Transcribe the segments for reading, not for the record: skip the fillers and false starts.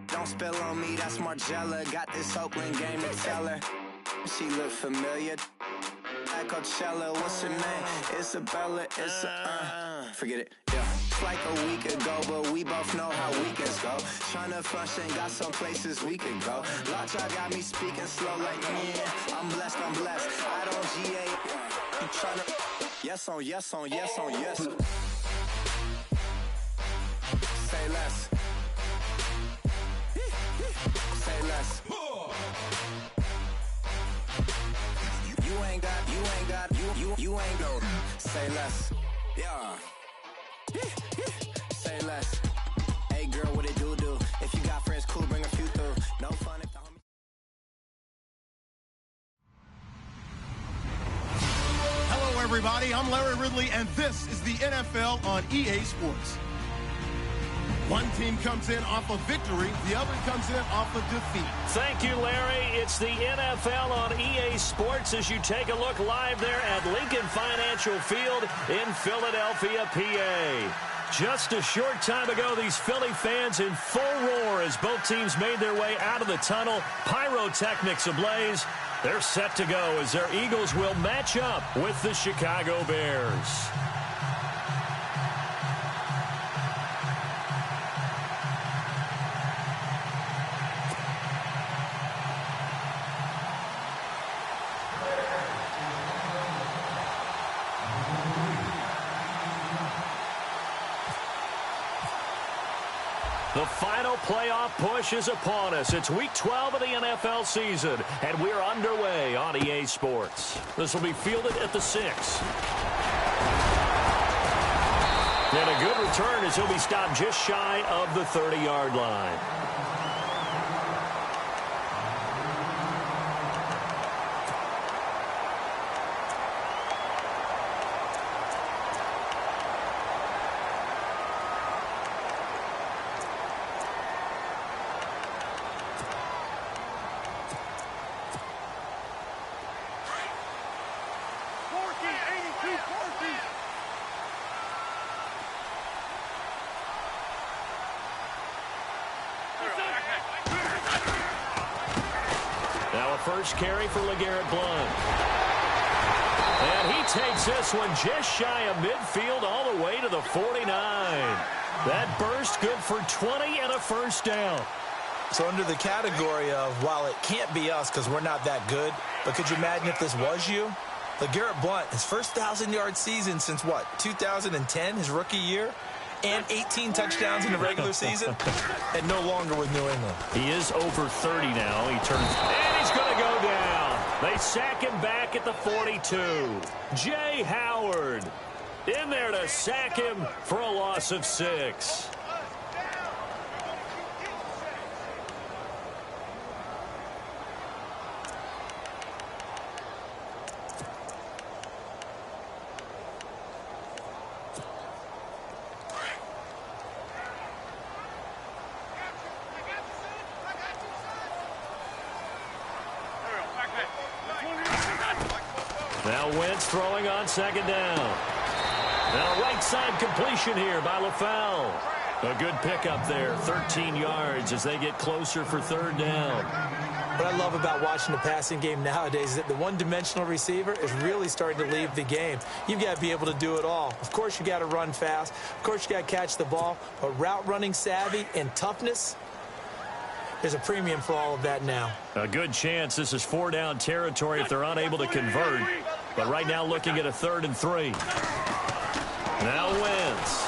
Don't spill on me, that's Margella. Got this Oakland game to tell her. She look familiar. At Coachella, what's her name? Isabella, forget it, yeah. It's like a week ago, but we both know how weekends go. Tryna function, got some places we could go. Lot y'all got me speaking slow like, yeah, I'm blessed. I don't GA. You tryna, yes on yes. Say less. Say less. You ain't got, say less. Yeah. Say less. Hey girl, what it do? If you got friends, cool, bring a few through. No fun if the homie. Hello, everybody. I'm Larry Ridley, and this is the NFL on EA Sports. One team comes in off a victory, the other comes in off a defeat. Thank you, Larry. It's the NFL on EA Sports as you take a look live there at Lincoln Financial Field in Philadelphia, PA. Just a short time ago, these Philly fans in full roar as both teams made their way out of the tunnel. Pyrotechnics ablaze. They're set to go as their Eagles will match up with the Chicago Bears. The final playoff push is upon us. It's Week 12 of the NFL season, and we're underway on EA Sports. This will be fielded at the 6. And a good return as he'll be stopped just shy of the 30-yard line. Now a first carry for LeGarrette Blount. And he takes this one just shy of midfield all the way to the 49. That burst good for 20 and a first down. So under the category of, while it can't be us because we're not that good, but could you imagine if this was you? LeGarrette Blount, his first 1,000-yard season since what, 2010, his rookie year? And 18 touchdowns in the regular season, and no longer with New England. He is over 30 now. He turns, and he's going to go down. They sack him back at the 42. Jay Howard in there to sack him for a loss of 6. Now Wentz throwing on second down. Now right side completion here by LaFell. A good pickup there, 13 yards as they get closer for third down. What I love about watching the passing game nowadays is that the one-dimensional receiver is really starting to leave the game. You've got to be able to do it all. Of course, you got to run fast. Of course, you got to catch the ball. But route running savvy and toughness, there's a premium for all of that now. A good chance this is 4-down territory if they're unable to convert. But right now looking at a 3rd and 3. Now Wentz.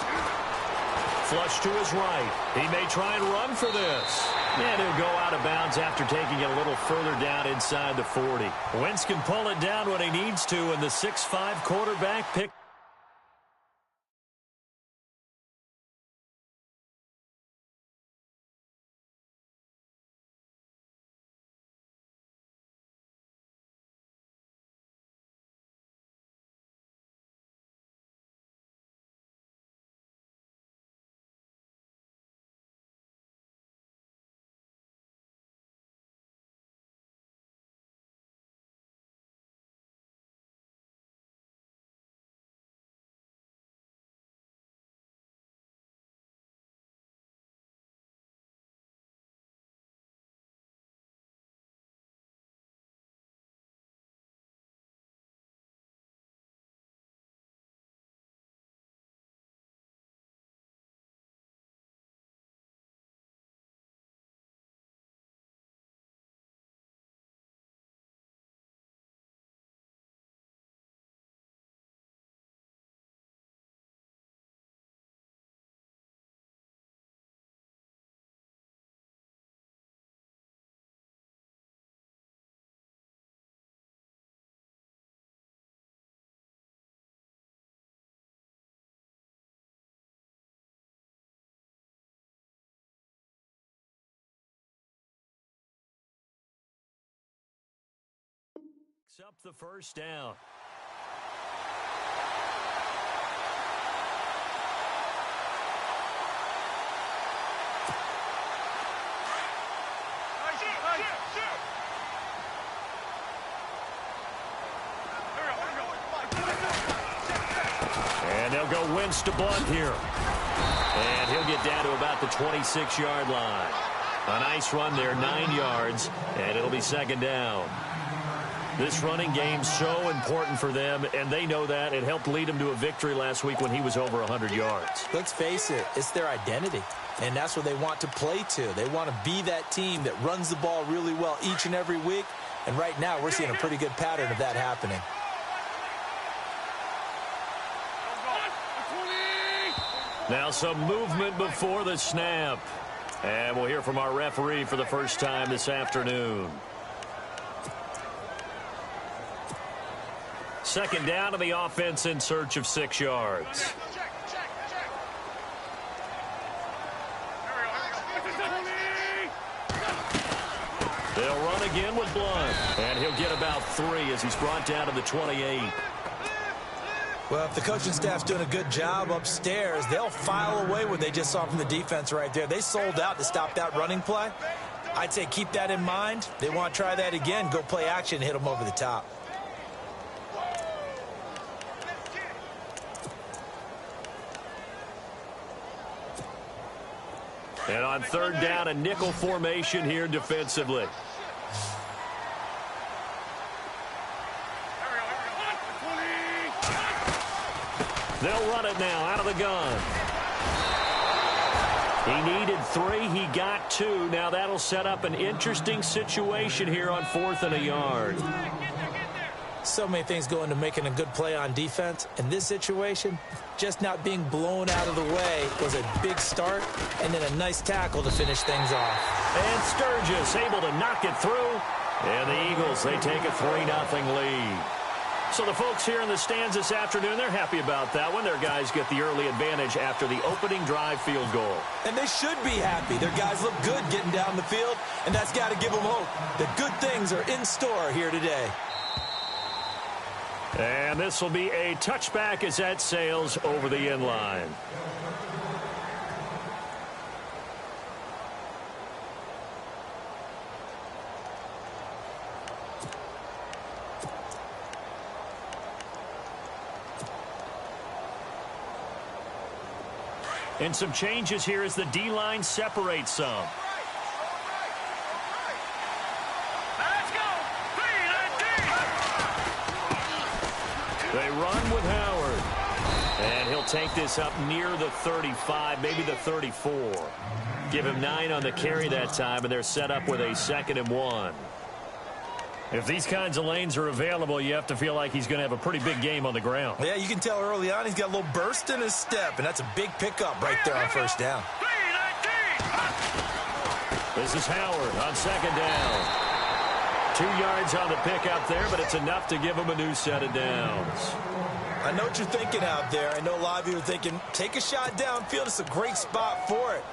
Flush to his right. He may try and run for this. And he'll go out of bounds after taking it a little further down inside the 40. Wentz can pull it down when he needs to, and the 6'5" quarterback pick. Picks up the first down. And they'll go Wentz to Blunt here. And he'll get down to about the 26-yard line. A nice run there, 9 yards, and it'll be second down. This running game's so important for them, and they know that. It helped lead them to a victory last week when he was over 100 yards. Let's face it, it's their identity, and that's what they want to play to. They want to be that team that runs the ball really well each and every week, and right now we're seeing a pretty good pattern of that happening. Now some movement before the snap. And we'll hear from our referee for the first time this afternoon. Second down to the offense in search of 6 yards. They'll run again with Blunt. And he'll get about 3 as he's brought down to the 28. Well, if the coaching staff's doing a good job upstairs, they'll file away what they just saw from the defense right there. They sold out to stop that running play. I'd say keep that in mind. They want to try that again, go play action, hit them over the top. And on third down, a nickel formation here defensively. They'll run it now out of the gun. He needed 3. He got 2. Now that'll set up an interesting situation here on 4th and a yard. So many things go into making a good play on defense. In this situation, just not being blown out of the way was a big start, and then a nice tackle to finish things off. And Sturgis able to knock it through. And the Eagles, they take a 3-0 lead. So the folks here in the stands this afternoon, they're happy about that one. Their guys get the early advantage after the opening drive field goal. And they should be happy. Their guys look good getting down the field, and that's got to give them hope that good things are in store here today. And this will be a touchback as that sails over the end line. And some changes here as the D-line separates some. They run with Howard. And he'll take this up near the 35, maybe the 34. Give him 9 on the carry that time, and they're set up with a 2nd and 1. If these kinds of lanes are available, you have to feel like he's going to have a pretty big game on the ground. Yeah, you can tell early on he's got a little burst in his step, and that's a big pickup right there on first down. This is Howard on 2nd down. 2 yards on the pickup there, but it's enough to give him a new set of downs. I know what you're thinking out there. I know a lot of you are thinking, take a shot downfield. It's a great spot for it.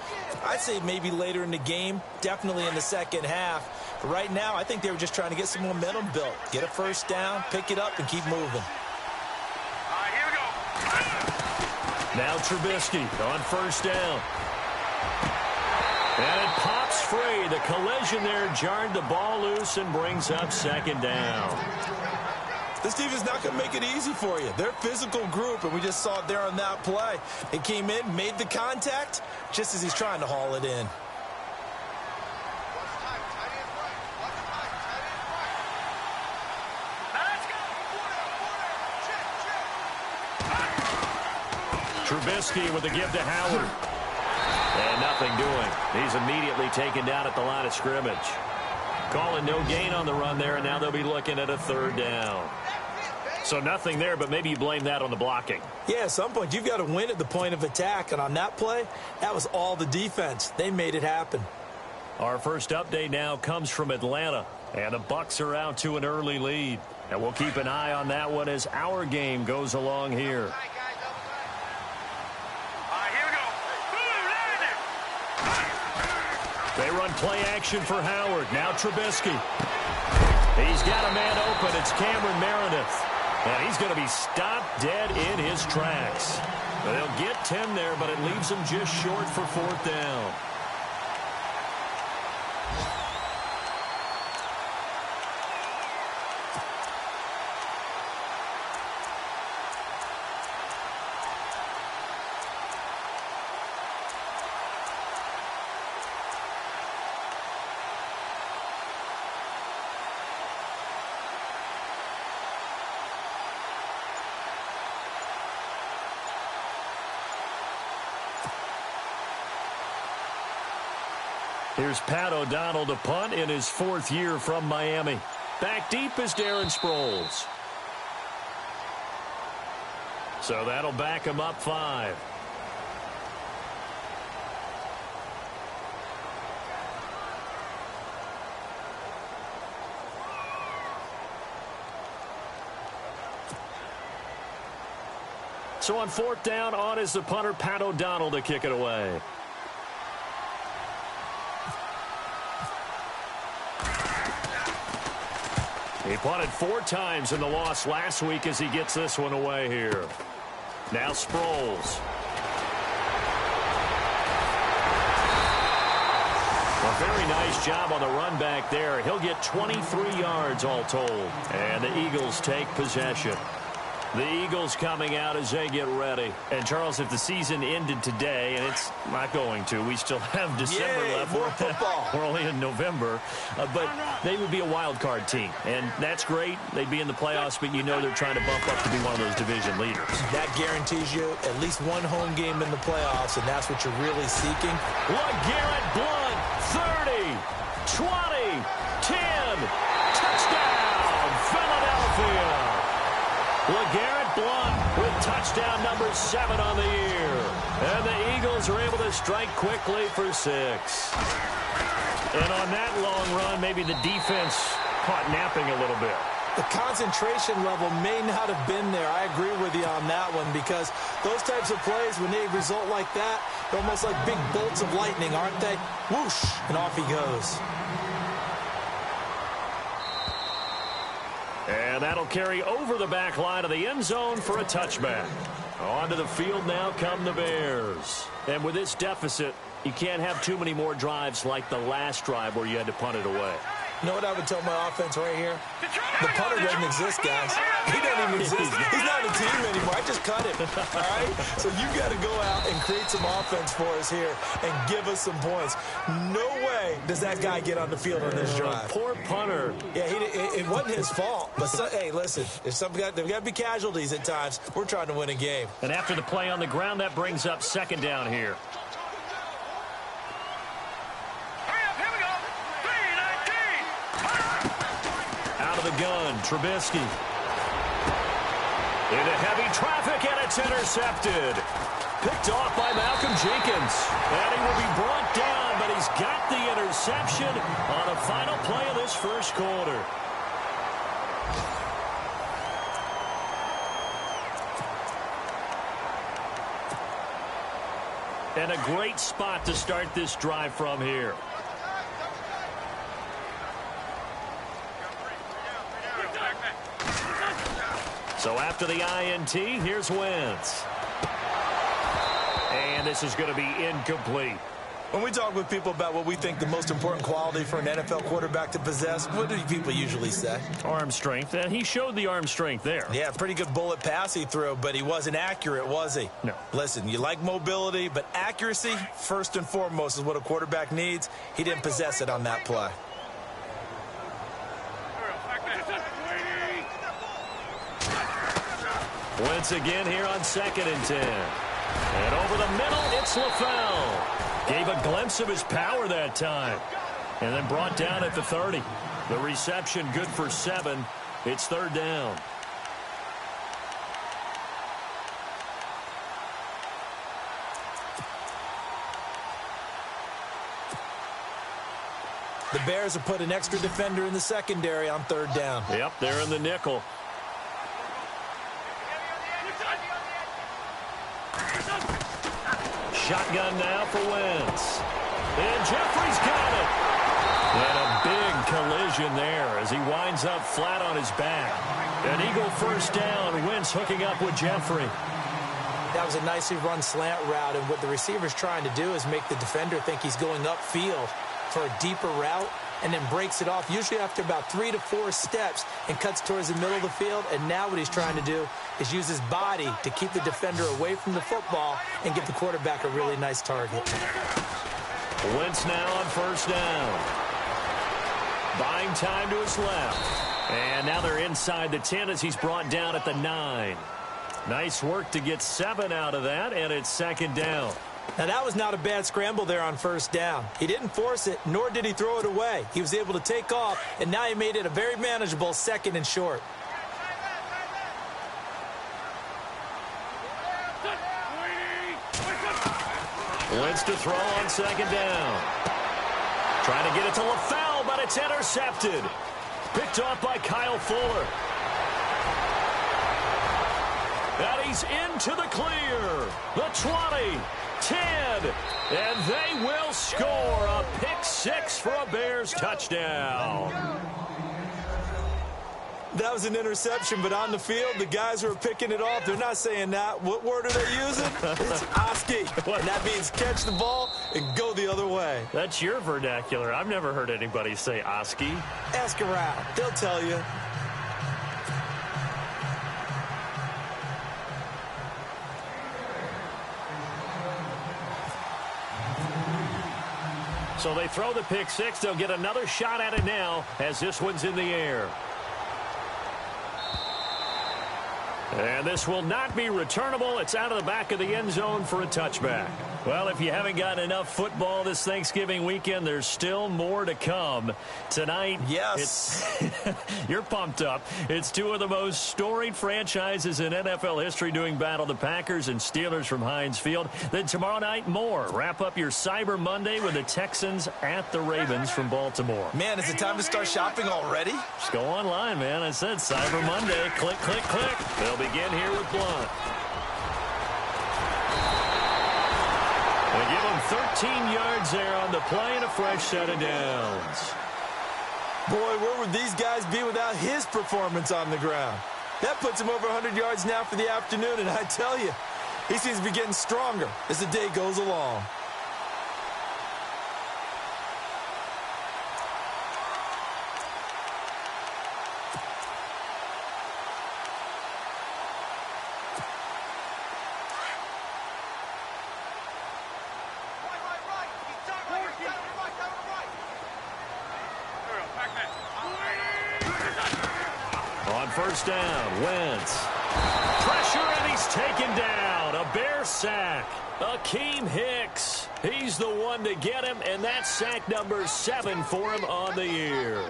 I'd say maybe later in the game, definitely in the second half. But right now, I think they were just trying to get some momentum built. Get a first down, pick it up, and keep moving. All right, here we go. Now Trubisky on first down. And it pops free. The collision there jarred the ball loose and brings up 2nd down. This team is not going to make it easy for you. They're a physical group, and we just saw it there on that play. It came in, made the contact, just as he's trying to haul it in. Trubisky with a give to Howard. And nothing doing. He's immediately taken down at the line of scrimmage. Calling no gain on the run there, and now they'll be looking at a 3rd down. So nothing there, but maybe you blame that on the blocking. Yeah, at some point you've got to win at the point of attack, and on that play, that was all the defense. They made it happen. Our first update now comes from Atlanta, and the Bucs are out to an early lead. And we'll keep an eye on that one as our game goes along here. They run play action for Howard. Now Trubisky. He's got a man open. It's Cameron Meredith. And he's going to be stopped dead in his tracks. They'll get 10 there, but it leaves him just short for 4th down. Here's Pat O'Donnell to punt in his 4th year from Miami. Back deep is Darren Sproles. So that'll back him up 5. So on 4th down, on is the punter, Pat O'Donnell, to kick it away. He punted 4 times in the loss last week as he gets this one away here. Now Sproles. A very nice job on the run back there. He'll get 23 yards all told. And the Eagles take possession. The Eagles coming out as they get ready. And, Charles, if the season ended today, and it's not going to, we still have December left. More football. We're only in November. But they would be a wild card team. And that's great. They'd be in the playoffs, but you know they're trying to bump up to be one of those division leaders. That guarantees you at least one home game in the playoffs, and that's what you're really seeking. LeGarrette Blount, 30, 20, 10, touchdown, Philadelphia. LeGarrette Blount with touchdown number 7 on the year. And the Eagles are able to strike quickly for 6. And on that long run, maybe the defense caught napping a little bit. The concentration level may not have been there. I agree with you on that one, because those types of plays, when they result like that, they're almost like big bolts of lightning, aren't they? Whoosh, and off he goes. And that'll carry over the back line of the end zone for a touchback. Onto the field now come the Bears. And with this deficit, you can't have too many more drives like the last drive where you had to punt it away. You know what I would tell my offense right here? The punter doesn't exist, guys. He doesn't even exist. He's not a team anymore. I just cut him. All right? So you got to go out and create some offense for us here and give us some points. No way does that guy get on the field on this drive. Poor punter. Yeah, it wasn't his fault. But, hey, listen, there's got to be casualties at times. We're trying to win a game. And after the play on the ground, that brings up 2nd down here. The gun, Trubisky. Into heavy traffic, and it's intercepted. Picked off by Malcolm Jenkins. And he will be brought down, but he's got the interception on the final play of this first quarter. And a great spot to start this drive from here. So after the INT, here's Wentz. And this is going to be incomplete. When we talk with people about what we think the most important quality for an NFL quarterback to possess, what do people usually say? Arm strength, and he showed the arm strength there. Yeah, pretty good bullet pass he threw, but he wasn't accurate, was he? No. Listen, you like mobility, but accuracy, first and foremost, is what a quarterback needs. He didn't possess it on that play. Once again here on 2nd and 10. And over the middle, it's LaFell. Gave a glimpse of his power that time. And then brought down at the 30. The reception good for 7. It's 3rd down. The Bears have put an extra defender in the secondary on 3rd down. Yep, they're in the nickel. Shotgun now for Wentz. And Jeffrey's got it. And a big collision there as he winds up flat on his back. An Eagle first down. Wentz hooking up with Jeffrey. That was a nicely run slant route, and what the receiver's trying to do is make the defender think he's going upfield for a deeper route, and then breaks it off, usually after about 3 to 4 steps, and cuts towards the middle of the field. And now what he's trying to do is use his body to keep the defender away from the football and give the quarterback a really nice target. Wentz now on first down. Buying time to his left. And now they're inside the 10 as he's brought down at the 9. Nice work to get 7 out of that, and it's second down. Now, that was not a bad scramble there on first down. He didn't force it, nor did he throw it away. He was able to take off, and now he made it a very manageable 2nd and short. Wentz to throw on second down. Trying to get it to LaFell, but it's intercepted. Picked off by Kyle Fuller. And he's into the clear. The 20, 10, and they will score a pick 6 for a Bears touchdown. That was an interception, but on the field, the guys who are picking it off, they're not saying that. What word are they using? It's Oski. And that means catch the ball and go the other way. That's your vernacular. I've never heard anybody say Oski. Ask around. They'll tell you. So they throw the pick 6. They'll get another shot at it now as this one's in the air. And this will not be returnable. It's out of the back of the end zone for a touchback. Well, if you haven't gotten enough football this Thanksgiving weekend, there's still more to come. Tonight, yes, you're pumped up. It's 2 of the most storied franchises in NFL history doing battle, the Packers and Steelers from Heinz Field. Then tomorrow night, more. Wrap up your Cyber Monday with the Texans at the Ravens from Baltimore. Man, is it time to start shopping already? Just go online, man. I said Cyber Monday. Click, click, click. They'll begin here with Blunt. They give him 13 yards there on the play and a fresh set of downs. Boy, where would these guys be without his performance on the ground? That puts him over 100 yards now for the afternoon, and I tell you, he seems to be getting stronger as the day goes along. First down, Wentz. Pressure, and he's taken down. A Bear sack. Akeem Hicks. He's the one to get him, and that's sack number 7 for him on the year.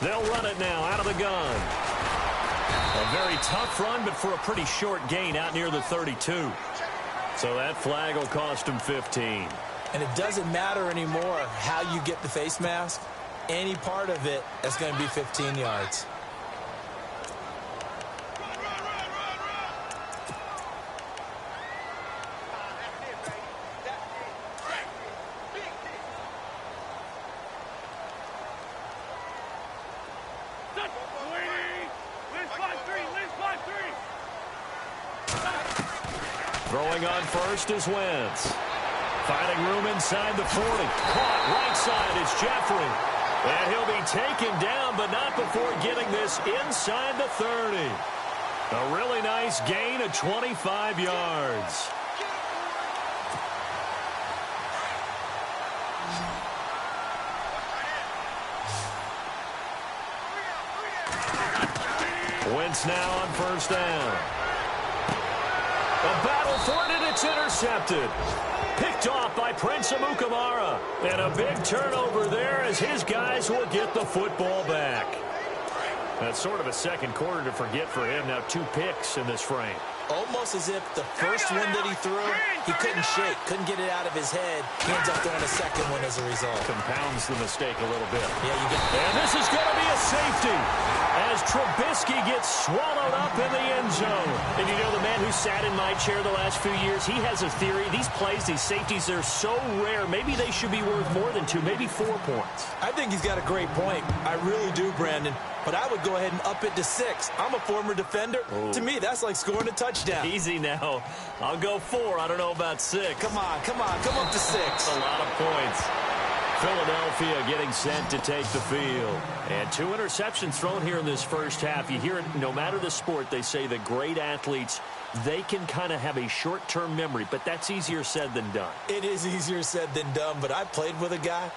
They'll run it now out of the gun. A very tough run, but for a pretty short gain out near the 32. So that flag will cost him 15. And it doesn't matter anymore how you get the face mask. Any part of it, that's going to be 15 yards. Throwing on first is Wentz. Finding room inside the 40. Caught right side is Jeffrey. And he'll be taken down, but not before getting this inside the 30. A really nice gain of 25 yards. Wentz now on first down. A battle for it, and it's intercepted. Picked off by Prince Amukamara. And a big turnover there as his guys will get the football back. That's sort of a second quarter to forget for him. Now 2 picks in this frame. Almost as if the first one that he threw, he couldn't shake, couldn't get it out of his head. He ends up throwing a second one as a result. Compounds the mistake a little bit. Yeah, you get it. And this is going to be a safety as Trubisky gets swallowed up in the end zone. And you know, the man who sat in my chair the last few years, he has a theory. These plays, these safeties, they're so rare. Maybe they should be worth more than 2, maybe 4 points. I think he's got a great point. I really do, Brandon. But I would go ahead and up it to 6. I'm a former defender. To me, that's like scoring a touchdown. Easy now. I'll go 4. I don't know about 6. Come on. Come up to 6. A lot of points. Philadelphia getting set to take the field. And 2 interceptions thrown here in this first half. You hear it, no matter the sport, they say that great athletes, they can kind of have a short-term memory, but that's easier said than done. It is easier said than done, but I played with a guy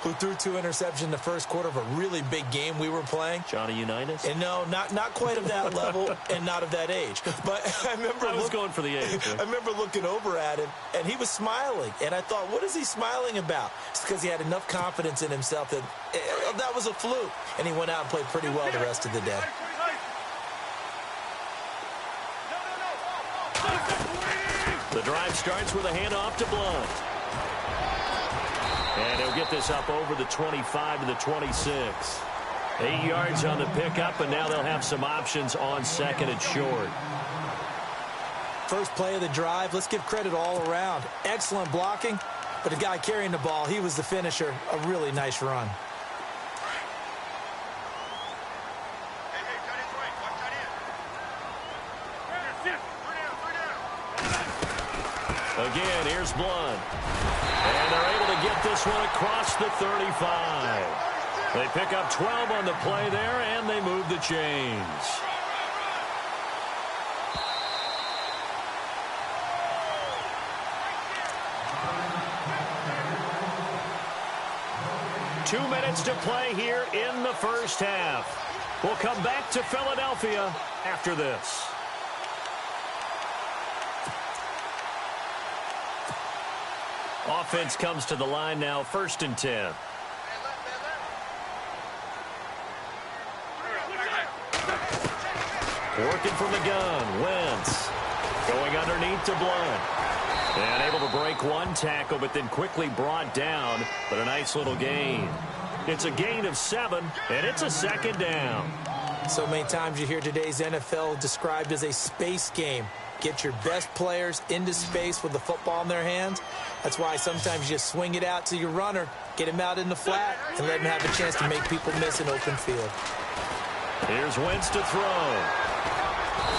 who threw 2 interceptions in the first quarter of a really big game we were playing. Johnny Unitas? And no, not quite of that level and not of that age. But I was going for the age. I remember looking over at him, and he was smiling. And I thought, what is he smiling about? It's because he had enough confidence in himself that that was a fluke. And he went out and played pretty well the rest of the day. The drive starts with a handoff to Blunt. And he'll get this up over the 25 to the 26. 8 yards on the pickup, and now they'll have some options on second and short. First play of the drive, let's give credit all around. Excellent blocking, but the guy carrying the ball, he was the finisher. A really nice run. Again, here's Blunt. And they're able to get this one across the 35. They pick up 12 on the play there, and they move the chains. Two minutes to play here in the first half. We'll come back to Philadelphia after this. Offense comes to the line now, 1st and 10. Working from the gun, Wentz. Going underneath to Blunt. And able to break one tackle, but then quickly brought down. But a nice little gain. It's a gain of 7, and it's a 2nd down. So many times you hear today's NFL described as a space game. Get your best players into space with the football in their hands. That's why sometimes you just swing it out to your runner, get him out in the flat, and let him have a chance to make people miss an open field. Here's Wentz to throw.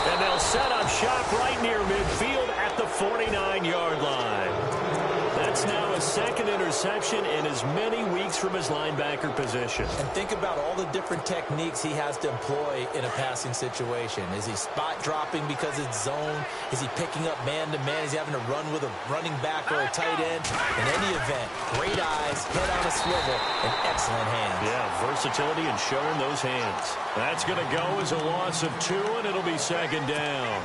And they'll set up shop right near midfield at the 49-yard line. That's now a 2nd interception in as many weeks from his linebacker position. And think about all the different techniques he has to employ in a passing situation. Is he spot dropping because it's zone? Is he picking up man-to-man? Is he having to run with a running back or a tight end? In any event, great eyes, head on a swivel, and excellent hands. Yeah, versatility and showing those hands. That's going to go as a loss of 2, and it'll be 2nd down.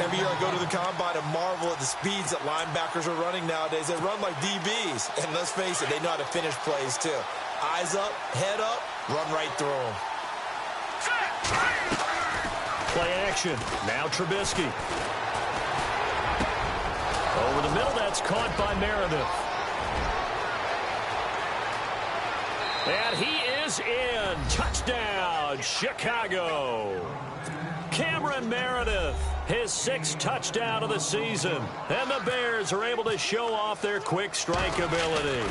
Every year I go to the combine and marvel at the speeds that linebackers are running nowadays. They run like DBs. And let's face it, they know how to finish plays too. Eyes up, head up, run right through them. Play action. Now Trubisky. Over the middle, that's caught by Meredith. And he is in. Touchdown, Chicago. Cameron Meredith, his 6th touchdown of the season. And the Bears are able to show off their quick strike ability.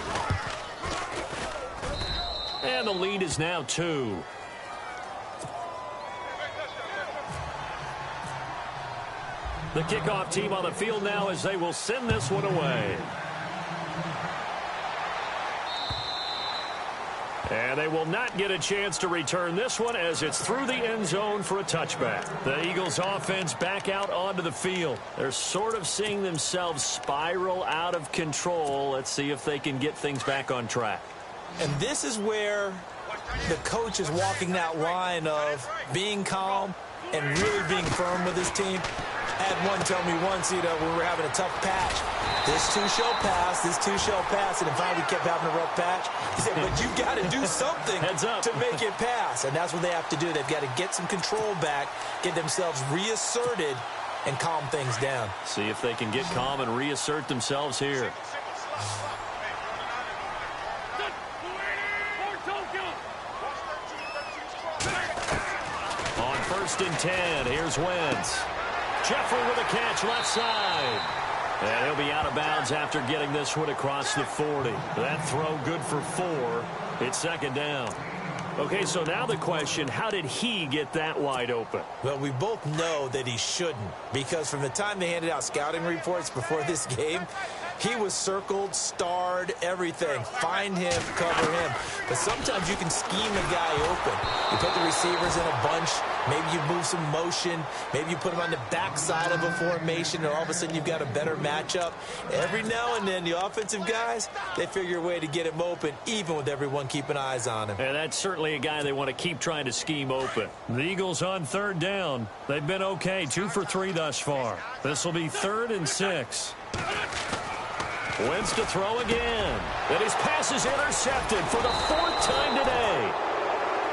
And the lead is now 2. The kickoff team on the field now as they will send this one away. And they will not get a chance to return this one as it's through the end zone for a touchback. The Eagles offense back out onto the field. They're sort of seeing themselves spiral out of control. Let's see if they can get things back on track. And this is where the coach is walking that line of being calm and really being firm with his team. I had one tell me once, when we were having a tough patch, this too shall pass, this too shall pass. And in fact, we kept having a rough patch. He said, but you've got to do something to make it pass. And that's what they have to do. They've got to get some control back, get themselves reasserted, and calm things down. See if they can get calm and reassert themselves here. On 1st and 10, here's Wentz. Jeffrey with a catch left side. And he'll be out of bounds after getting this one across the 40. That throw good for 4. It's 2nd down. Okay, so now the question, how did he get that wide open? Well, we both know that he shouldn't, because from the time they handed out scouting reports before this game, he was circled, starred, everything. Find him, cover him. But sometimes you can scheme a guy open. You put the receivers in a bunch. Maybe you move some motion. Maybe you put them on the backside of a formation, and all of a sudden you've got a better matchup. Every now and then, the offensive guys, they figure a way to get him open, even with everyone keeping eyes on him. And that's certainly a guy they want to keep trying to scheme open. The Eagles on 3rd down. They've been okay, 2 for 3 thus far. This will be 3rd and 6. Wentz to throw again. And his pass is intercepted for the 4th time today.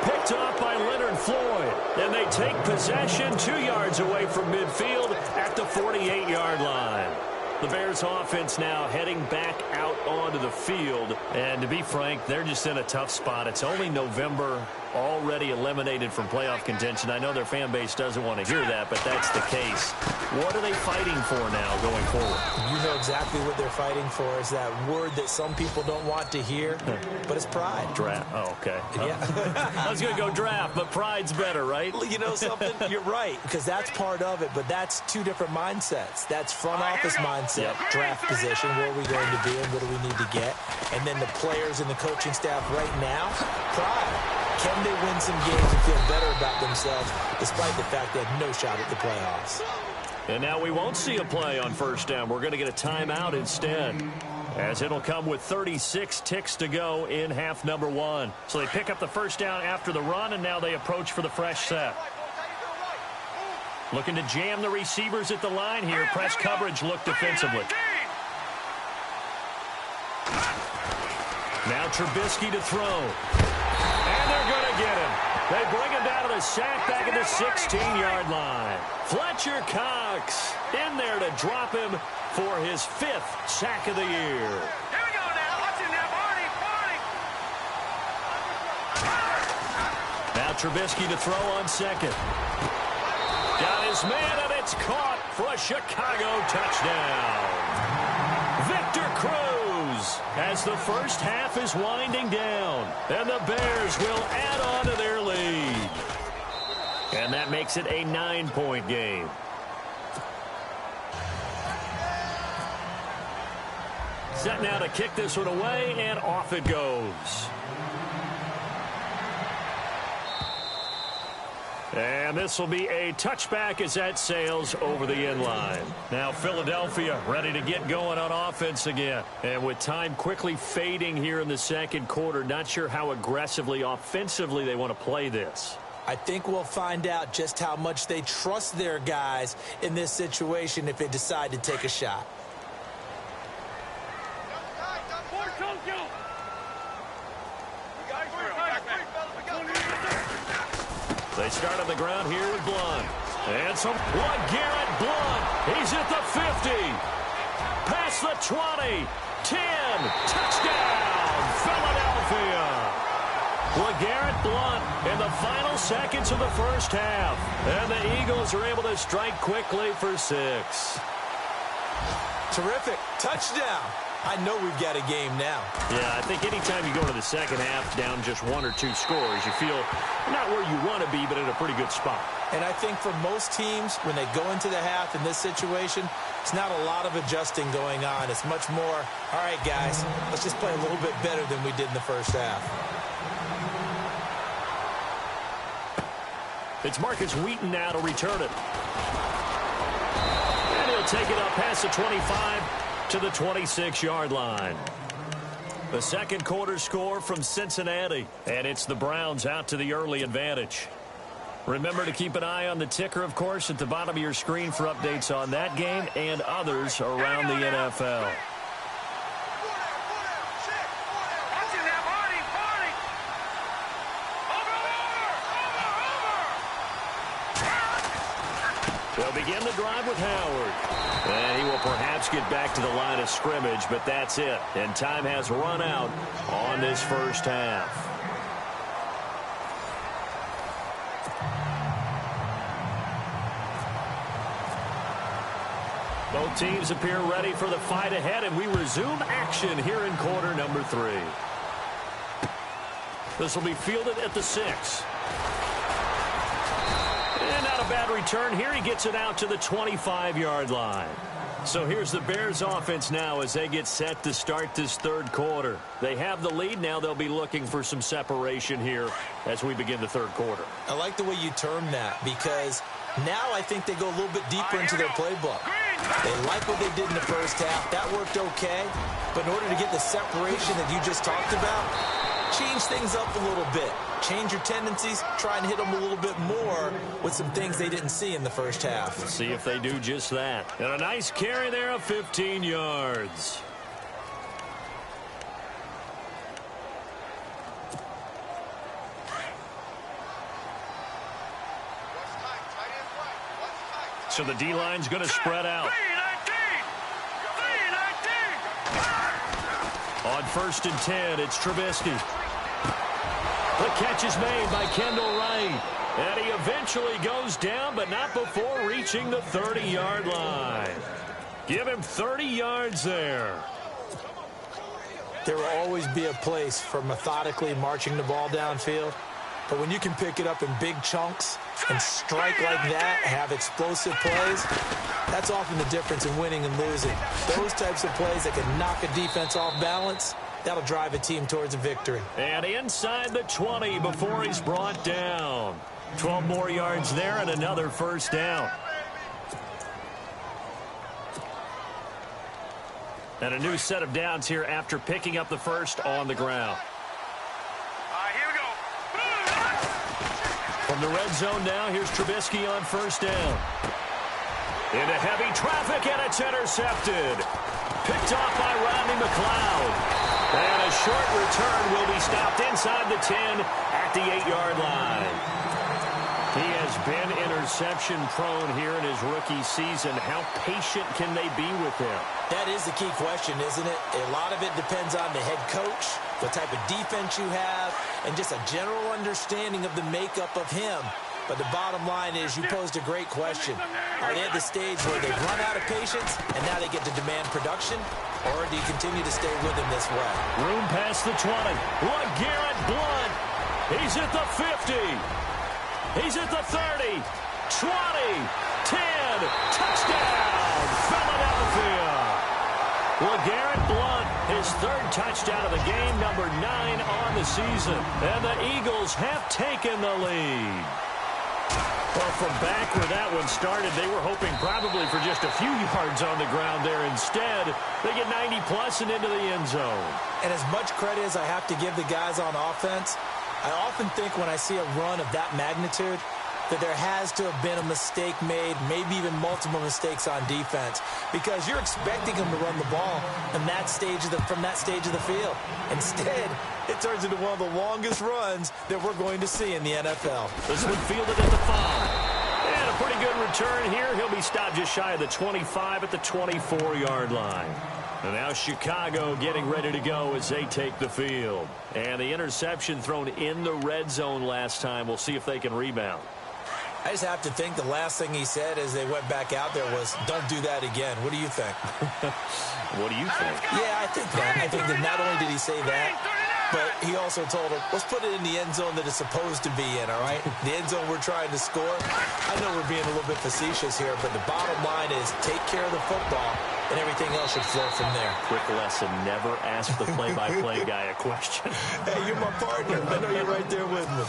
Picked up by Leonard Floyd. And they take possession 2 yards away from midfield at the 48-yard line. The Bears offense now heading back out onto the field. And to be frank, they're just in a tough spot. It's only November, already eliminated from playoff contention. I know their fan base doesn't want to hear that, but that's the case. What are they fighting for now going forward? You know exactly what they're fighting for is that word that some people don't want to hear, but it's pride. Draft. Oh, okay. Yeah. I was going to go draft, but pride's better, right? You know something? You're right, because that's part of it, but that's 2 different mindsets. That's front office mindset, draft position, where are we going to be and what do we need to get? And then the players and the coaching staff right now, pride. Can they win some games and feel better about themselves despite the fact they have no shot at the playoffs? And now we won't see a play on 1st down. We're going to get a timeout instead, as it'll come with 36 ticks to go in half number 1. So they pick up the 1st down after the run, and now they approach for the fresh set. Looking to jam the receivers at the line here. Press coverage look defensively. Now Trubisky to throw. And they're going to get him. They bring him down to the sack back at the 16-yard line. Fletcher Cox in there to drop him for his 5th sack of the year. Here we go now. Watch it now, Barney. Now Trubisky to throw on 2nd. Got his man, and it's caught for a Chicago touchdown. Victor Cruz, as the 1st half is winding down, and the Bears will add on to their lead. And that makes it a 9-point game. Set now to kick this one away, and off it goes. And this will be a touchback as that sails over the end line. Now Philadelphia ready to get going on offense again. And with time quickly fading here in the 2nd quarter, not sure how aggressively offensively they want to play this. I think we'll find out just how much they trust their guys in this situation if they decide to take a shot. They start on the ground here with Blunt. And some LeGarrette Blunt. He's at the 50. Past the 20. 10. Touchdown, Philadelphia. LeGarrette Blunt in the final seconds of the 1st half. And the Eagles are able to strike quickly for 6. Terrific. Touchdown. I know we've got a game now. Yeah, I think anytime you go to the 2nd half down just 1 or 2 scores, you feel not where you want to be, but in a pretty good spot. And I think for most teams, when they go into the half in this situation, it's not a lot of adjusting going on. It's much more, all right, guys, let's just play a little bit better than we did in the 1st half. It's Marcus Wheaton now to return it. And he'll take it up past the 25 to the 26-yard line. The 2nd quarter score from Cincinnati, and it's the Browns out to the early advantage. Remember to keep an eye on the ticker, of course, at the bottom of your screen for updates on that game and others around the NFL. They'll begin the drive with Howard. And he will perhaps get back to the line of scrimmage, but that's it. And time has run out on this first half. Both teams appear ready for the fight ahead, and we resume action here in quarter number 3. This will be fielded at the 6. And not a bad return here. He gets it out to the 25-yard line. So here's the Bears offense now as they get set to start this third quarter. They have the lead. Now they'll be looking for some separation here as we begin the third quarter. I like the way you term that because now I think they go a little bit deeper into their playbook. They like what they did in the first half. That worked okay. But in order to get the separation that you just talked about, change things up a little bit. Change your tendencies. Try and hit them a little bit more with some things they didn't see in the first half. Let's see if they do just that. And a nice carry there of 15 yards. So the D-line's going to spread out. On 1st and 10, it's Trubisky. The catch is made by Kendall Wright. And he eventually goes down, but not before reaching the 30-yard line. Give him 30 yards there. There will always be a place for methodically marching the ball downfield. But when you can pick it up in big chunks and strike like that, have explosive plays, that's often the difference in winning and losing. Those types of plays that can knock a defense off balance, that'll drive a team towards a victory. And inside the 20 before he's brought down. 12 more yards there and another first down. And a new set of downs here after picking up the first on the ground. From the red zone now, here's Trubisky on 1st down. Into heavy traffic, and it's intercepted. Picked off by Rodney McLeod. And a short return will be stopped inside the 10 at the 8-yard line. He has been interception-prone here in his rookie season. How patient can they be with him? That is the key question, isn't it? A lot of it depends on the head coach, what type of defense you have, and just a general understanding of the makeup of him. But the bottom line is you posed a great question. Are they at the stage where they've run out of patience and now they get to demand production? Or do you continue to stay with him this way? Room past the 20. LeGarrette Blount. He's at the 50. He's at the 30, 20, 10, touchdown, Philadelphia. LeGarrette Blount, his 3rd touchdown of the game, number 9 on the season. And the Eagles have taken the lead. Well, from back where that one started, they were hoping probably for just a few yards on the ground there. Instead, they get 90-plus and into the end zone. And as much credit as I have to give the guys on offense, I often think when I see a run of that magnitude that there has to have been a mistake made, maybe even multiple mistakes on defense, because you're expecting them to run the ball from that stage of the field. Instead, it turns into one of the longest runs that we're going to see in the NFL. This one fielded at the 5. And a pretty good return here. He'll be stopped just shy of the 25 at the 24-yard line. And now Chicago getting ready to go as they take the field. And the interception thrown in the red zone last time. We'll see if they can rebound. I just have to think the last thing he said as they went back out there was, don't do that again. What do you think? What do you think? Yeah, I think that. I think that not only did he say that, but he also told him, let's put it in the end zone that it's supposed to be in, all right? The end zone we're trying to score. I know we're being a little bit facetious here, but the bottom line is take care of the football, and everything else should flow from there. Quick lesson, never ask the play-by-play guy a question. Hey, you're my partner. I know you're right there with me.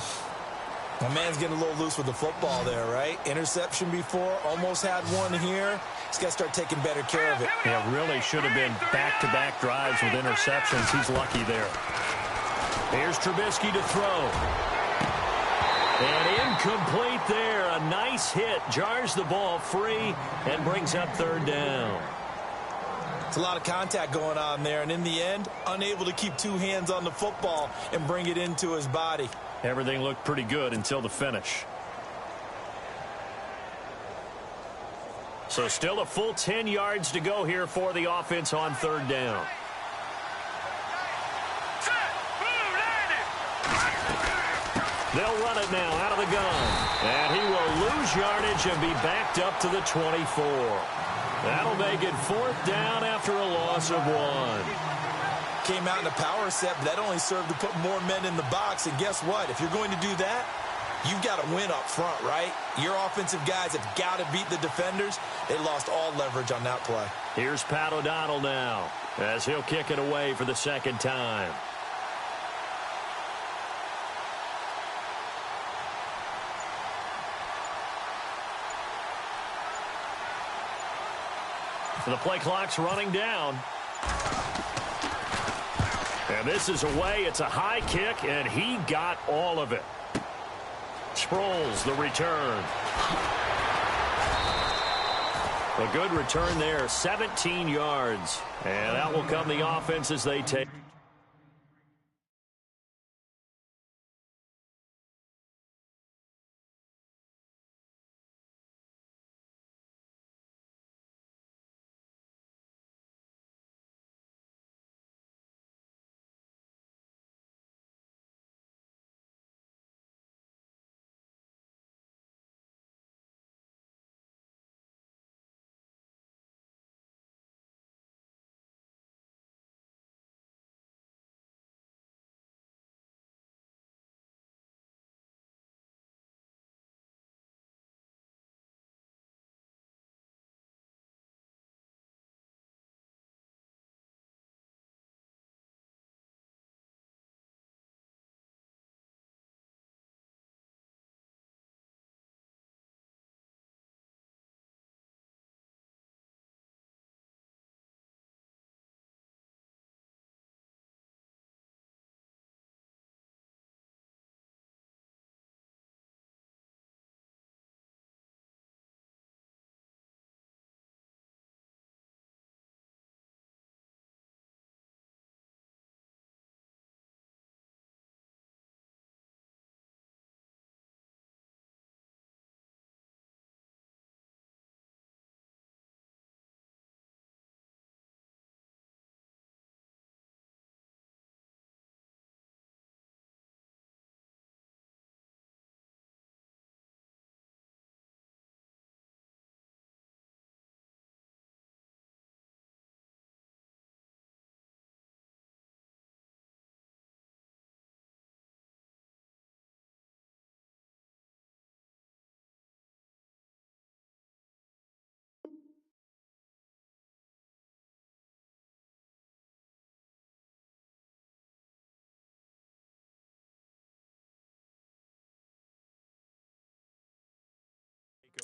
My man's getting a little loose with the football there, right? Interception before, almost had one here. He's got to start taking better care of it. Yeah, really should have been back-to-back drives with interceptions. He's lucky there. Here's Trubisky to throw. And incomplete there. A nice hit. Jars the ball free and brings up 3rd down. It's a lot of contact going on there, and in the end, unable to keep 2 hands on the football and bring it into his body. Everything looked pretty good until the finish. So still a full 10 yards to go here for the offense on third down. They'll run it now out of the gun. And he will lose yardage and be backed up to the 24. That'll make it fourth down after a loss of 1. Came out in a power set, but that only served to put more men in the box. And guess what? If you're going to do that, you've got to win up front, right? Your offensive guys have got to beat the defenders. They lost all leverage on that play. Here's Pat O'Donnell now as he'll kick it away for the second time. So the play clock's running down. And this is away. It's a high kick, and he got all of it. Sproles, the return. A good return there, 17 yards. And out will come the offense as they take.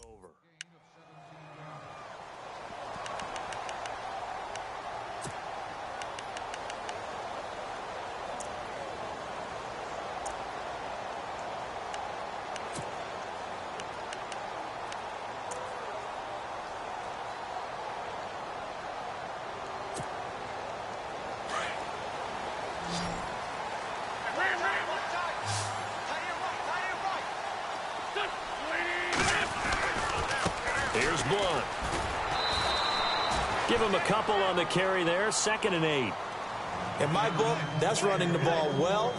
Over. Here's Blunt. Give him a couple on the carry there. 2nd and 8. In my book, that's running the ball well,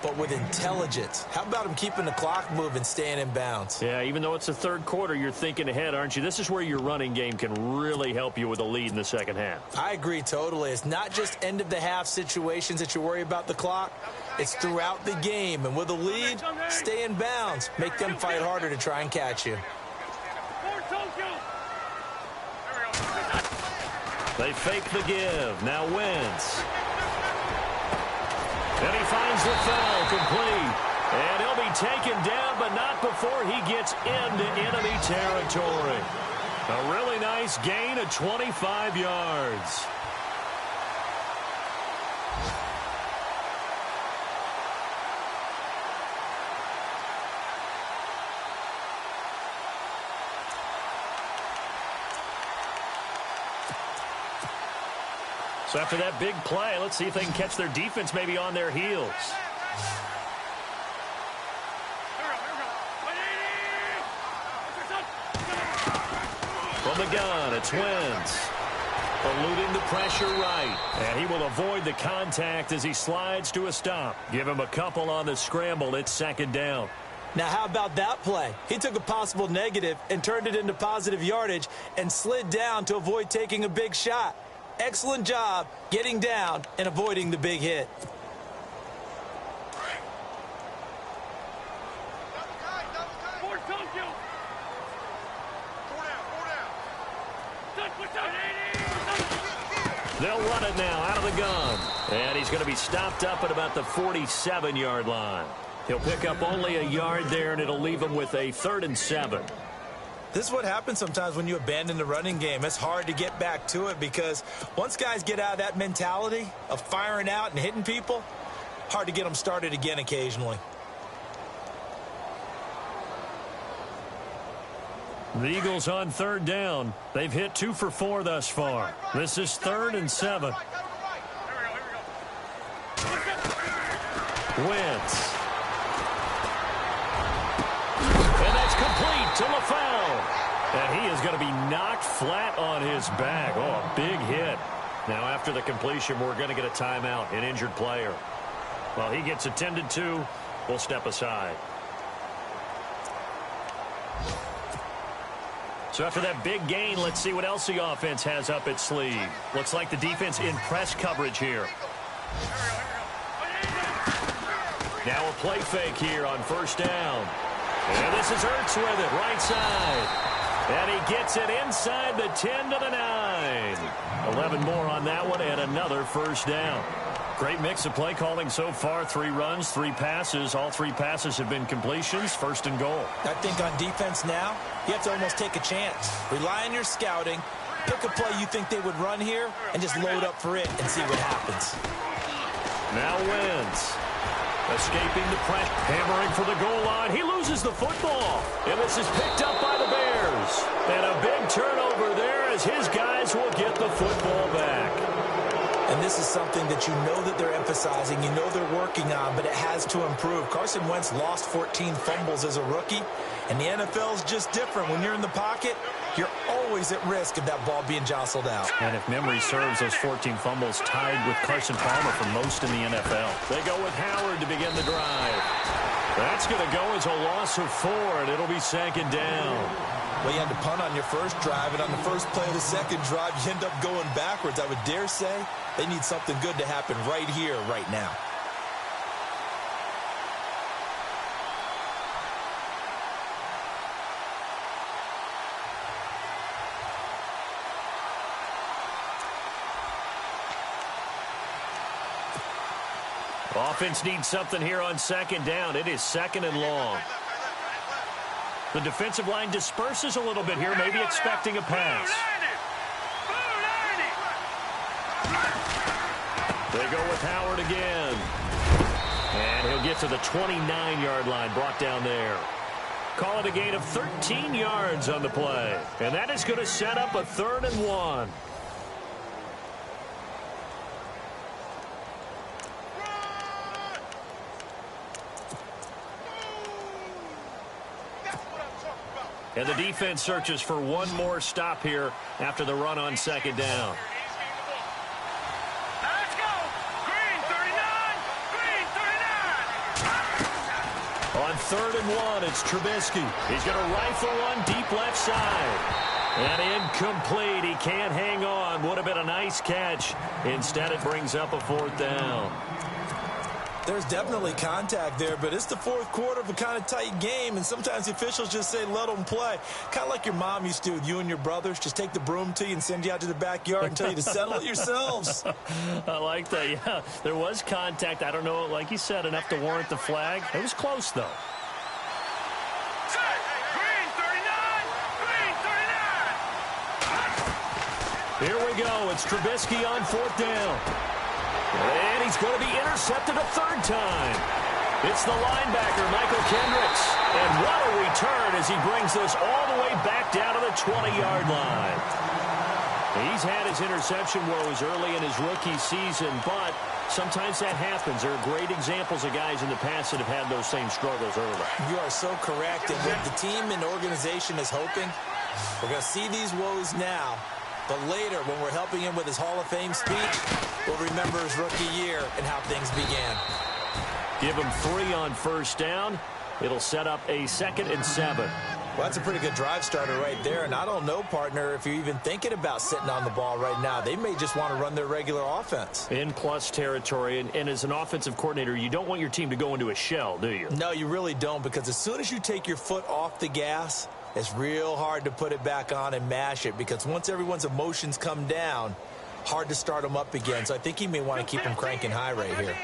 but with intelligence. How about him keeping the clock moving, staying in bounds? Yeah, even though it's the third quarter, you're thinking ahead, aren't you? This is where your running game can really help you with a lead in the second half. I agree totally. It's not just end-of-the-half situations that you worry about the clock. It's throughout the game. And with a lead, stay in bounds. Make them fight harder to try and catch you. They fake the give. Now Wentz. And he finds the throw complete. And he'll be taken down, but not before he gets into enemy territory. A really nice gain of 25 yards. So after that big play, let's see if they can catch their defense maybe on their heels. From the gun, it's Wentz. Eluding the pressure right. And he will avoid the contact as he slides to a stop. Give him a couple on the scramble. It's second down. Now, how about that play? He took a possible negative and turned it into positive yardage and slid down to avoid taking a big shot. Excellent job getting down and avoiding the big hit. They'll run it now out of the gun. And he's going to be stopped up at about the 47-yard line. He'll pick up only a yard there, and it'll leave him with a 3rd and 7. This is what happens sometimes when you abandon the running game. It's hard to get back to it because once guys get out of that mentality of firing out and hitting people, hard to get them started again occasionally. The Eagles on 3rd down. They've hit 2 for 4 thus far. This is 3rd and 7. Wentz. And that's complete to LaFell. And he is going to be knocked flat on his back. Oh, a big hit. Now, after the completion, we're going to get a timeout, an injured player. Well, he gets attended to. We'll step aside. So after that big gain, let's see what else the offense has up its sleeve. Looks like the defense in press coverage here. Now a play fake here on 1st down. And this is Ertz with it, right side. And he gets it inside the 10 to the 9. 11 more on that one and another 1st down. Great mix of play calling so far. 3 runs, 3 passes. All 3 passes have been completions. 1st and goal. I think on defense now, you have to almost take a chance. Rely on your scouting. Pick a play you think they would run here and just load up for it and see what happens. Now Wentz. Escaping the press, hammering for the goal line. He loses the football. And this is picked up by the Bears. And a big turnover there as his guys will get the football back. And this is something that you know that they're emphasizing, you know they're working on, but it has to improve. Carson Wentz lost 14 fumbles as a rookie, and the NFL is just different. When you're in the pocket, you're always at risk of that ball being jostled out. And if memory serves, those 14 fumbles tied with Carson Palmer for most in the NFL. They go with Howard to begin the drive. That's going to go as a loss of 4, and it'll be 2nd down. Well, you had to punt on your first drive, and on the first play of the second drive, you end up going backwards. I would dare say they need something good to happen right here, right now. Offense needs something here on 2nd down. It is 2nd and long. The defensive line disperses a little bit here, maybe expecting a pass. They go with Howard again. And he'll get to the 29-yard line, brought down there. Call it a gain of 13 yards on the play. And that is going to set up a 3rd and 1. And the defense searches for one more stop here after the run on 2nd down. Let's go. Green 39. Green 39. On 3rd and 1, it's Trubisky. He's going to rifle one deep left side. And incomplete. He can't hang on. Would have been a nice catch. Instead, it brings up a 4th down. There's definitely contact there, but it's the 4th quarter of a kind of tight game, and sometimes the officials just say let them play. Kind of like your mom used to with you and your brothers. Just take the broom to you and send you out to the backyard and tell you to settle it yourselves. I like that, yeah. There was contact. I don't know, like you said, enough to warrant the flag. It was close, though. Green 39. Green 39. Here we go. It's Trubisky on 4th down. And he's going to be intercepted a 3rd time. It's the linebacker, Michael Kendricks. And what a return as he brings this all the way back down to the 20-yard line. He's had his interception woes early in his rookie season, but sometimes that happens. There are great examples of guys in the past that have had those same struggles early. You are so correct. And what the team and organization is hoping We're going to see these woes now, but later when we're helping him with his Hall of Fame speech, we'll remember his rookie year and how things began. Give him 3 on first down. It'll set up a 2nd and 7. Well, that's a pretty good drive starter right there, and I don't know, partner, if you're even thinking about sitting on the ball right now. They may just want to run their regular offense. In plus territory, and as an offensive coordinator, you don't want your team to go into a shell, do you? No, you really don't, because as soon as you take your foot off the gas, it's real hard to put it back on and mash it, because once everyone's emotions come down, hard to start them up again. So I think he may want to keep them cranking high right here.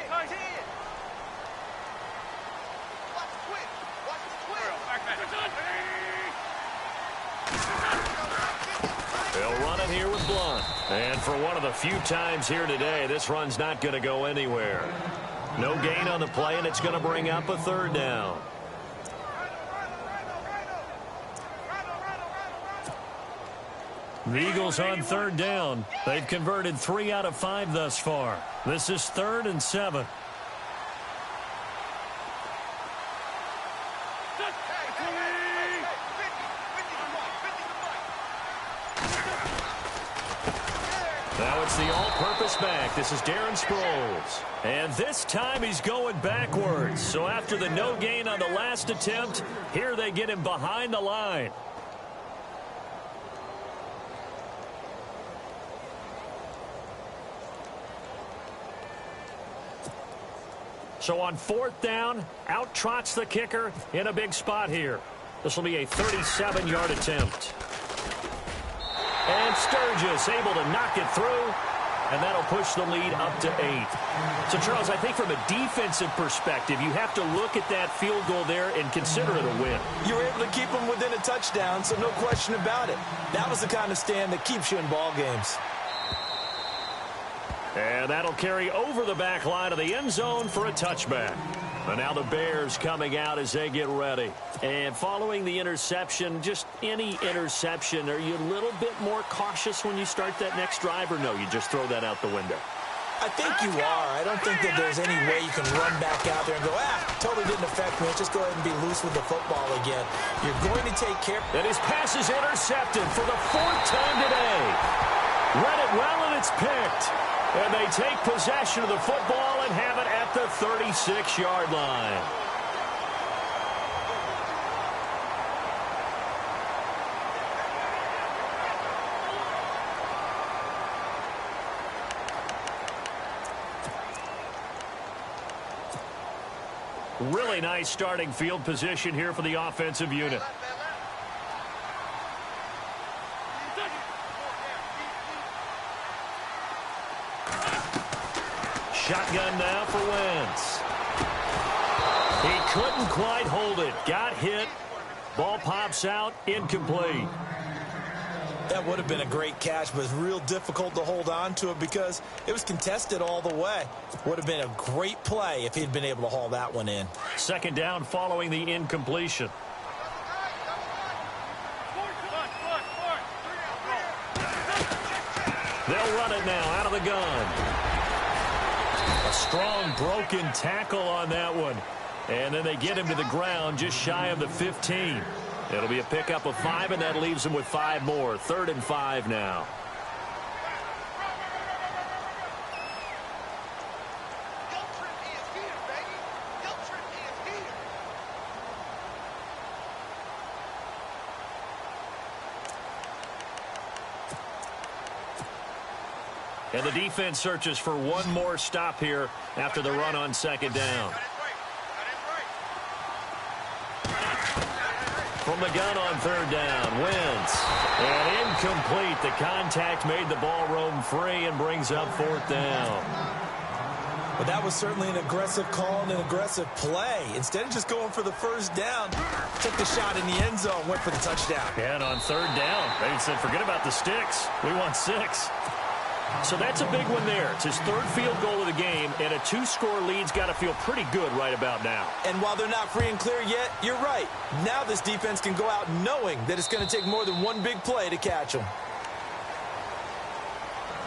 They'll run it here with Blunt. And for one of the few times here today, this run's not going to go anywhere. No gain on the play, and it's going to bring up a 3rd down. The Eagles on 3rd down. They've converted 3 out of 5 thus far. This is 3rd and 7. Now it's the all-purpose back. This is Darren Sproles. And this time he's going backwards. So after the no gain on the last attempt, here they get him behind the line. So on 4th down, out trots the kicker in a big spot here. This will be a 37-yard attempt. And Sturgis able to knock it through, and that'll push the lead up to 8. So, Charles, I think from a defensive perspective, you have to look at that field goal there and consider it a win. You were able to keep them within a touchdown, so no question about it. That was the kind of stand that keeps you in ball games. And that'll carry over the back line of the end zone for a touchback. And now the Bears coming out as they get ready. And following the interception, just any interception, are you a little bit more cautious when you start that next drive, or no, you just throw that out the window? I think you are. I don't think that there's any way you can run back out there and go, totally didn't affect me. Just go ahead and be loose with the football again. You're going to take care. And his pass is intercepted for the 4th time today. Read it well, and it's picked. And they take possession of the football and have it at the 36-yard line. Really nice starting field position here for the offensive unit. Shotgun now for Wentz. He couldn't quite hold it. Got hit. Ball pops out. Incomplete. That would have been a great catch, but it's real difficult to hold on to it because it was contested all the way. Would have been a great play if he'd been able to haul that one in. 2nd down following the incompletion. They'll run it now out of the gun. A strong broken tackle on that one. And then they get him to the ground just shy of the 15. It'll be a pickup of 5, and that leaves them with 5 more. 3rd and 5 now. And the defense searches for one more stop here after the run on 2nd down. From the gun on 3rd down, Wentz. And incomplete. The contact made the ball roam free and brings up 4th down. But that was certainly an aggressive call and an aggressive play. Instead of just going for the 1st down, took the shot in the end zone, went for the touchdown. And on 3rd down, they said, forget about the sticks. We want 6. So that's a big one there. It's his 3rd field goal of the game, and a 2-score lead's got to feel pretty good right about now. And while they're not free and clear yet, you're right. Now this defense can go out knowing that it's going to take more than one big play to catch them.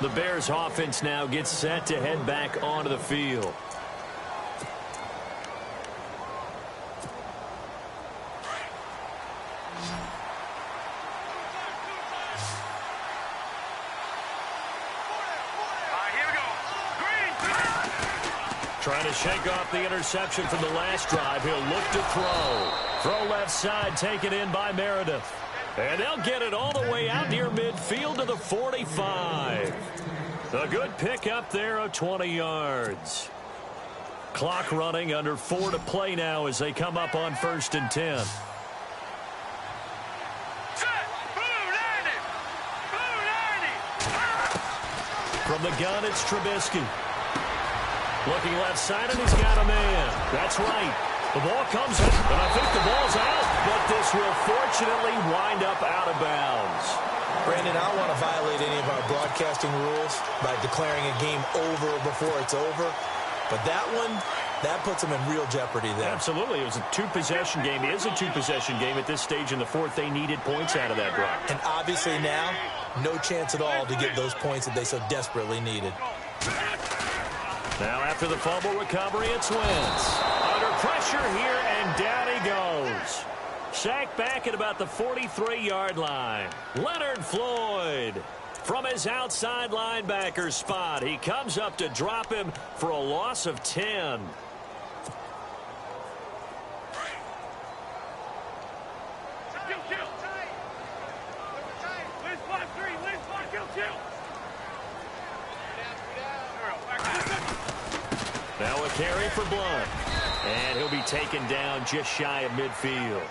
The Bears offense now gets set to head back onto the field. Trying to shake off the interception from the last drive. He'll look to throw. Throw left side, taken in by Meredith. And they'll get it all the way out near midfield to the 45. A good pick up there of 20 yards. Clock running, under 4 to play now as they come up on 1st and 10. From the gun, it's Trubisky. Looking left side, and he's got a man. That's right. The ball comes in, and I think the ball's out, but this will fortunately wind up out of bounds. Brandon, I don't want to violate any of our broadcasting rules by declaring a game over before it's over, but that one, that puts them in real jeopardy there. Absolutely. It was a two-possession game. It is a two-possession game at this stage in the fourth. They needed points out of that drive. And obviously now, no chance at all to get those points that they so desperately needed. Now after the fumble recovery, it's Wentz. Under pressure here, and down he goes. Sacked back at about the 43-yard line. Leonard Floyd from his outside linebacker spot. He comes up to drop him for a loss of 10. Now a carry for Blunt. And he'll be taken down just shy of midfield.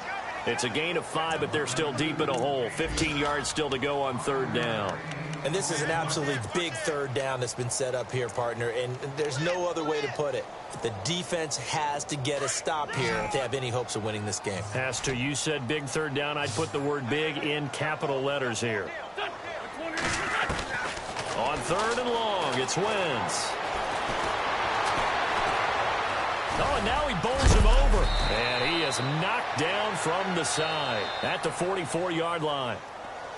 It's a gain of 5, but they're still deep in a hole. 15 yards still to go on 3rd down. And this is an absolutely big 3rd down that's been set up here, partner, and there's no other way to put it. The defense has to get a stop here if they have any hopes of winning this game. Has to. You said big 3rd down. I'd put the word big in capital letters here. On 3rd and long, it's Wentz. Oh, and now he bowls him over. And he is knocked down from the side at the 44-yard line.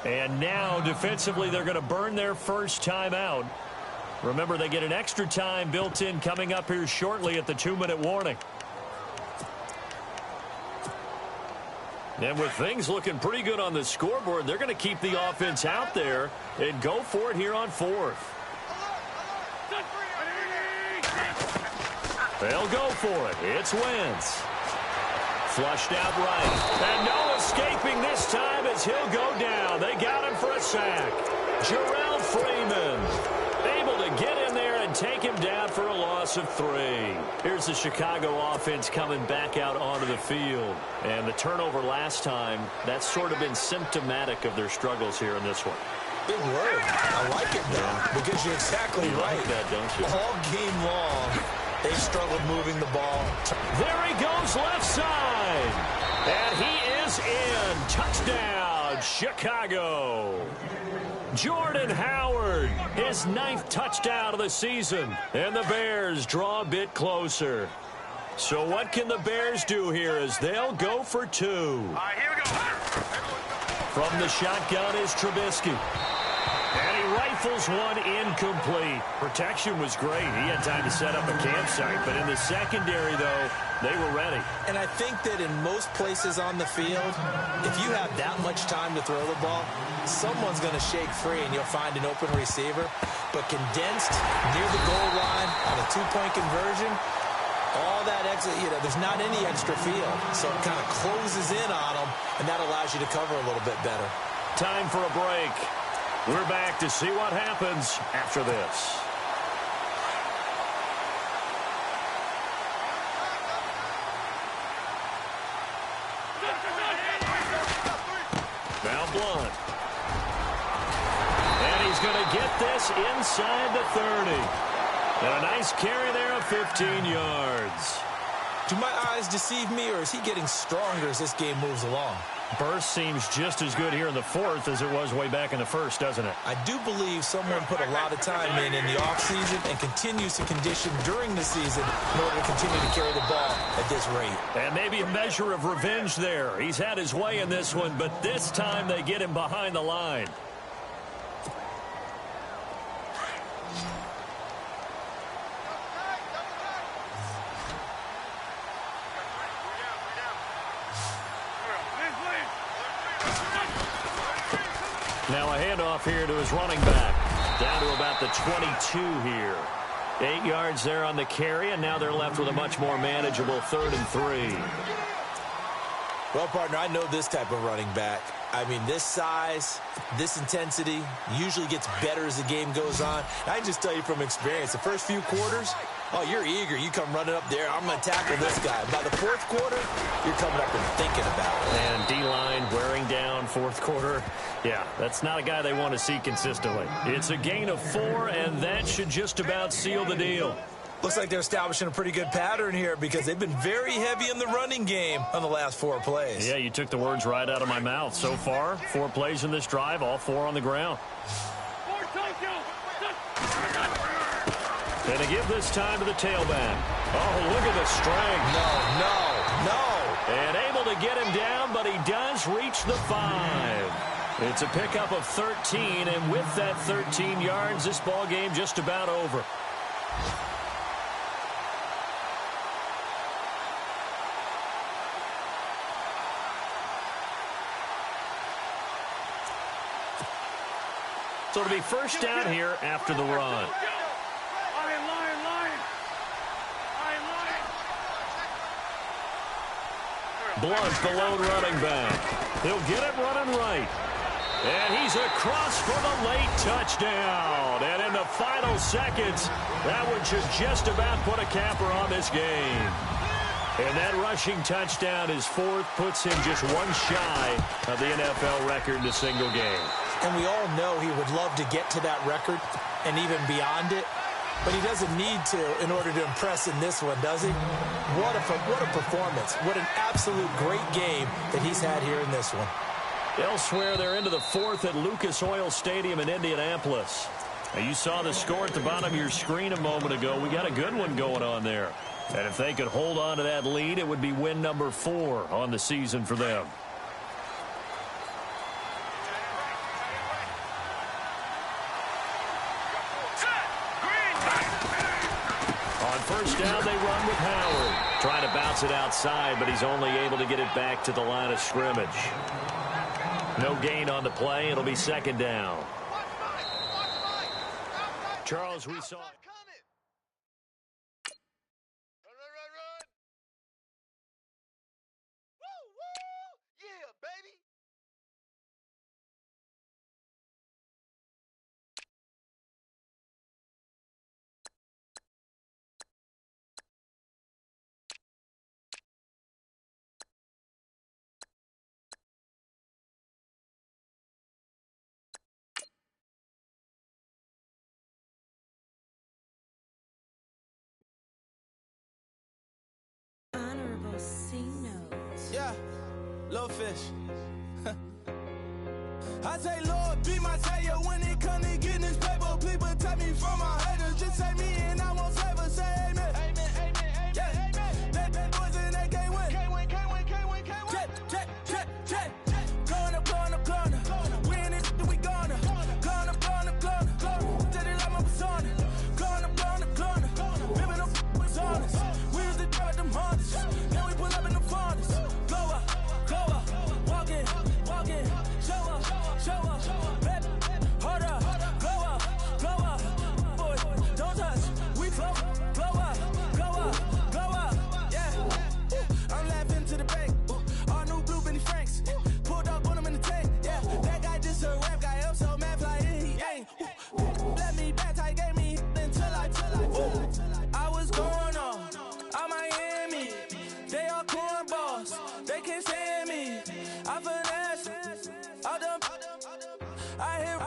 And now, defensively, they're going to burn their first time out. Remember, they get an extra time built in coming up here shortly at the 2-minute warning. And with things looking pretty good on the scoreboard, they're going to keep the offense out there and go for it here on 4th. They'll go for it. It's Wentz. Flushed out right. And no escaping this time as he'll go down. They got him for a sack. Jarrell Freeman able to get in there and take him down for a loss of 3. Here's the Chicago offense coming back out onto the field. And the turnover last time, that's sort of been symptomatic of their struggles here in this one. Big word. I like it, though, because you're exactly right. Like that, don't you? All game long, they struggled moving the ball. There he goes left side. And he is in. Touchdown, Chicago. Jordan Howard, his 9th touchdown of the season. And the Bears draw a bit closer. So what can the Bears do here as they'll go for 2? All right, here we go. From the shotgun is Trubisky. And he rifles one incomplete. Protection was great. He had time to set up a campsite. But in the secondary, though, they were ready. And I think that in most places on the field, if you have that much time to throw the ball, someone's going to shake free and you'll find an open receiver. But condensed near the goal line on a 2-point conversion, all that extra, there's not any extra field. So it kind of closes in on them, and that allows you to cover a little bit better. Time for a break. We're back to see what happens after this. Now Blunt. And he's going to get this inside the 30. And a nice carry there of 15 yards. Do my eyes deceive me, or is he getting stronger as this game moves along? Burst seems just as good here in the 4th as it was way back in the 1st, doesn't it? I do believe someone put a lot of time in the offseason and continues to condition during the season in order to continue to carry the ball at this rate. And maybe a measure of revenge there. He's had his way in this one, but this time they get him behind the line. Now a handoff here to his running back. Down to about the 22 here. 8 yards there on the carry, and now they're left with a much more manageable 3rd and 3. Well, partner, I know this type of running back. I mean, this size, this intensity usually gets better as the game goes on. And I can just tell you from experience, the first few quarters, oh, you're eager. You come running up there, I'm going to tackle this guy. By the 4th quarter, you're coming up and thinking about it. And D-line wearing down 4th quarter. Yeah, that's not a guy they want to see consistently. It's a gain of 4, and that should just about seal the deal. Looks like they're establishing a pretty good pattern here because they've been very heavy in the running game on the last 4 plays. Yeah, you took the words right out of my mouth. So far, 4 plays in this drive, all 4 on the ground. And to give this time to the tailback. Oh, look at the strength. No. And able to get him down, but he does reach the 5. It's a pickup of 13, and with that 13 yards, this ball game just about over. So it'll be first down here after the run. Blunt, the lone running back. He'll get it running right. And he's across for the late touchdown. And in the final seconds, that one should just about put a capper on this game. And that rushing touchdown, his 4th, puts him just 1 shy of the NFL record in a single game. And we all know he would love to get to that record and even beyond it. But he doesn't need to in order to impress in this one, does he? What a performance. What an absolute great game that he's had here in this one. Elsewhere, they're into the 4th at Lucas Oil Stadium in Indianapolis. Now, you saw the score at the bottom of your screen a moment ago. We got a good one going on there. And if they could hold on to that lead, it would be win number 4 on the season for them. First down, they run with Howard. Trying to bounce it outside, but he's only able to get it back to the line of scrimmage. No gain on the play. It'll be 2nd down. Charles, we saw... Yeah, little fish. I say, Lord, be my savior when it comes to getting this paper. Please protect me from my haters. Just say me and I won't save us. Say amen. Amen, amen, yeah. Amen. That boys and they can't win. Can't win, can't win, can't win, can't win. Jet. Going up, going up, going up. We in it, we gonna. Going up, going up, going up. Did it like my persona. Going up, going up, going up. Ripping up was honest. We was the drug them hunters. Then we pull up in the furnace. Go up, walk in, show up, baby, hold up, go up, boy, don't touch, we flow up, yeah, I'm laughing to the bank, all new blue Benny Franks, pulled up on him in the tank, yeah, that guy just a rap guy, I'm so mad flying, he ain't, let me back, I gave me until I was going on Miami, they all cornballs, they can't stand me, I finesse, I hit